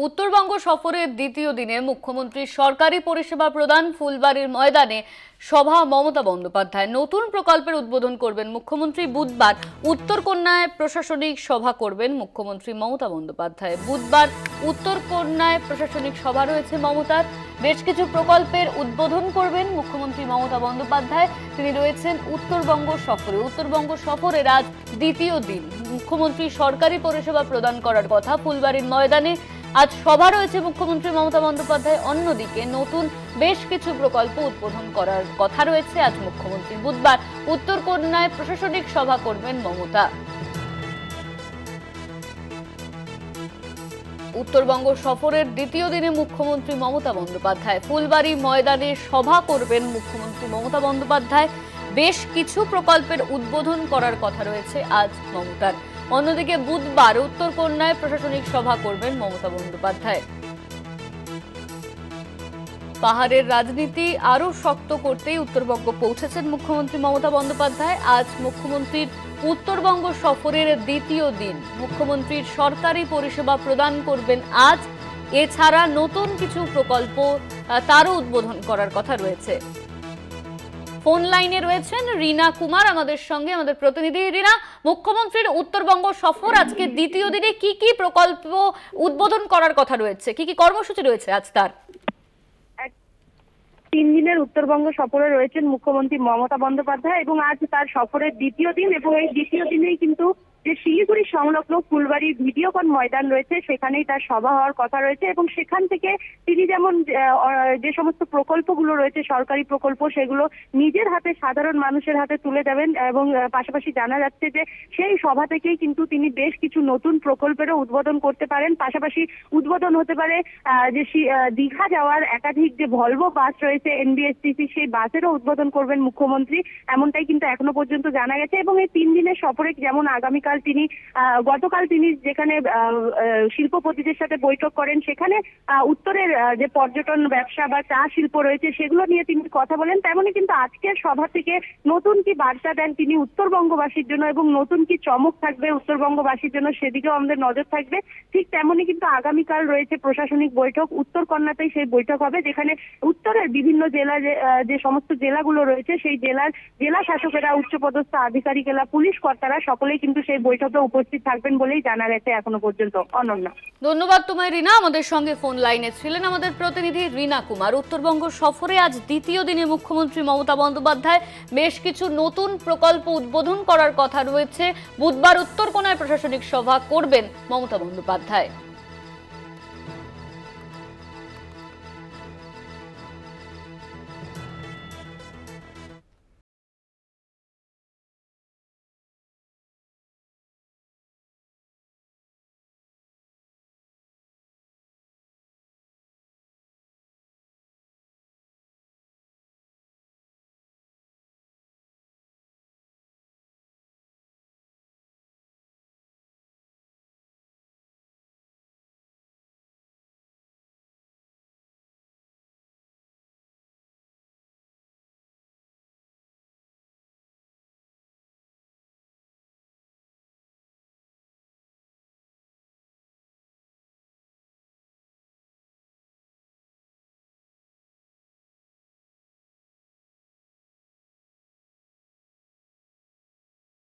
উত্তরবঙ্গ সফরের দ্বিতীয় দিনে মুখ্যমন্ত্রী সরকারি পরিষেবা প্রদান ফুলবাড়ির ময়দানে সভা মমতা বন্দ্যোপাধ্যায় নতুন প্রকল্পের উদ্বোধন করবেন মুখ্যমন্ত্রী। বুধবার উত্তরকন্যায় প্রশাসনিক সভা করবেন মুখ্যমন্ত্রী মমতা বন্দ্যোপাধ্যায়। বুধবার উত্তরকন্যায় প্রশাসনিক সভা রয়েছে মমতার। বেশ কিছু প্রকল্পের উদ্বোধন করবেন মুখ্যমন্ত্রী মমতা বন্দ্যোপাধ্যায়। তিনি রয়েছেন উত্তরবঙ্গ সফরে। উত্তরবঙ্গ সফরের আজ দ্বিতীয় দিন। মুখ্যমন্ত্রী সরকারি পরিষেবা প্রদান করার কথা। ফুলবাড়ির ময়দানে আজ সভা রয়েছে মুখ্যমন্ত্রী মমতা বন্দ্যোপাধ্যায়। অন্যদিকে নতুন বেশ কিছু প্রকল্প উদ্বোধন করার কথা রয়েছে আজ মুখ্যমন্ত্রী। বুধবার উত্তরকন্যায় প্রশাসনিক সভা করবেন মমতা। উত্তরবঙ্গ সফরের দ্বিতীয় দিনে মুখ্যমন্ত্রী মমতা বন্দ্যোপাধ্যায় ফুলবাড়ি ময়দানে সভা করবেন মুখ্যমন্ত্রী মমতা বন্দ্যোপাধ্যায়। বেশ কিছু প্রকল্পের উদ্বোধন করার কথা রয়েছে আজ মমতার। অন্যদিকে বুধবার উত্তরকন্যায় প্রশাসনিক সভা করবেন মমতা বন্দ্যোপাধ্যায়। পাহাড়ের রাজনীতি আরো শক্ত করতেই উত্তরবঙ্গ পৌঁছেছেন মুখ্যমন্ত্রী মমতা বন্দ্যোপাধ্যায়। আজ মুখ্যমন্ত্রীর উত্তরবঙ্গ সফরের দ্বিতীয় দিন। মুখ্যমন্ত্রীর সরকারি পরিষেবা প্রদান করবেন আজ। এছাড়া নতুন কিছু প্রকল্প তারও উদ্বোধন করার কথা রয়েছে। ফোন লাইনে রয়েছেন রীনা কুমার আমাদের সঙ্গে, আমাদের প্রতিনিধি। রীনা, মুখ্যমন্ত্রীর উত্তরবঙ্গ সফর আজকে দ্বিতীয় দিনে কি কি প্রকল্প উদ্বোধন করার কথা রয়েছে, কি কি কর্মসূচি রয়েছে আজ তার? 3 দিনের উত্তরবঙ্গ সফরে রয়েছেন মুখ্যমন্ত্রী মমতা বন্দ্যোপাধ্যায় এবং আজ তার সফরের দ্বিতীয় দিন। এবং এই দ্বিতীয় দিনেই কিন্তু যে শিলিগুড়ি সংলগ্ন ফুলবাড়ির ভিডিওকন ময়দান রয়েছে সেখানেই তার সভা হওয়ার কথা রয়েছে। এবং সেখান থেকে তিনি যেমন যে সমস্ত প্রকল্পগুলো রয়েছে সরকারি প্রকল্প সেগুলো নিজের হাতে সাধারণ মানুষের হাতে তুলে দেবেন। এবং পাশাপাশি জানা যাচ্ছে যে সেই সভা থেকেই কিন্তু তিনি বেশ কিছু নতুন প্রকল্পেরও উদ্বোধন করতে পারেন। পাশাপাশি উদ্বোধন হতে পারে যে দীঘা যাওয়ার একাধিক যে ভলভো বাস রয়েছে এনবিএসটিসি, সেই বাসেরও উদ্বোধন করবেন মুখ্যমন্ত্রী, এমনটাই কিন্তু এখনো পর্যন্ত জানা গেছে। এবং এই 3 দিনের সফরে যেমন গতকাল তিনি যেখানে শিল্পপতিদের সাথে বৈঠক করেন সেখানে উত্তরের যে পর্যটন ব্যবসা বা চা শিল্প রয়েছে সেগুলো নিয়ে তিনি কথা বলেন, তেমনি কিন্তু আজকের সভা থেকে নতুন কি বার্তা দেন তিনি উত্তরবঙ্গবাসীর জন্য এবং নতুন কি চমক থাকবে উত্তরবঙ্গবাসীর জন্য সেদিকেও আমাদের নজর থাকবে। ঠিক তেমনি কিন্তু আগামীকাল রয়েছে প্রশাসনিক বৈঠক। উত্তরকন্যাতেই সেই বৈঠক হবে যেখানে উত্তরের বিভিন্ন জেলা যে সমস্ত জেলাগুলো রয়েছে সেই জেলা শাসকেরা, উচ্চপদস্থ আধিকারিকেরা, পুলিশ কর্তারা সকলেই কিন্তু সেই বৈঠকে উপস্থিত থাকবেন বলেই জানা গেছে এখনো পর্যন্ত। অনন্যা, ধন্যবাদ তোমায় রীনা। আমাদের সঙ্গে ফোন লাইনে ছিলেন আমাদের প্রতিনিধি রীনা কুমার। উত্তরবঙ্গ সফরে আজ দ্বিতীয় দিনে মুখ্যমন্ত্রী মমতা বন্দ্যোপাধ্যায় বেশ কিছু নতুন প্রকল্প উদ্বোধন করার কথা রয়েছে। বুধবার উত্তরকন্যায় প্রশাসনিক সভা করবেন মমতা বন্দ্যোপাধ্যায়।